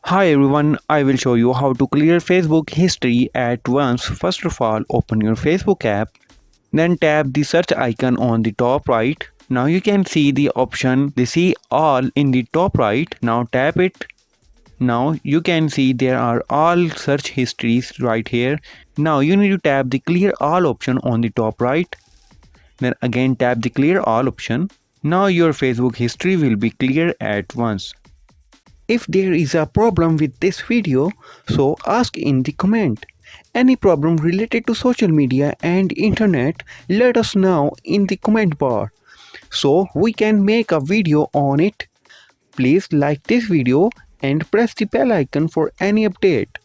Hi everyone, I will show you how to clear Facebook history at once. First of all, open your Facebook app, then tap the search icon on the top right. Now you can see the option the see all in the top right. Now tap it. Now you can see there are all search histories right here. Now you need to tap the clear all option on the top right. Then again tap the clear all option. Now your Facebook history will be clear at once. If there is a problem with this video, so ask in the comment. Any problem related to social media and internet, let us know in the comment bar so we can make a video on it. Please like this video and press the bell icon for any update.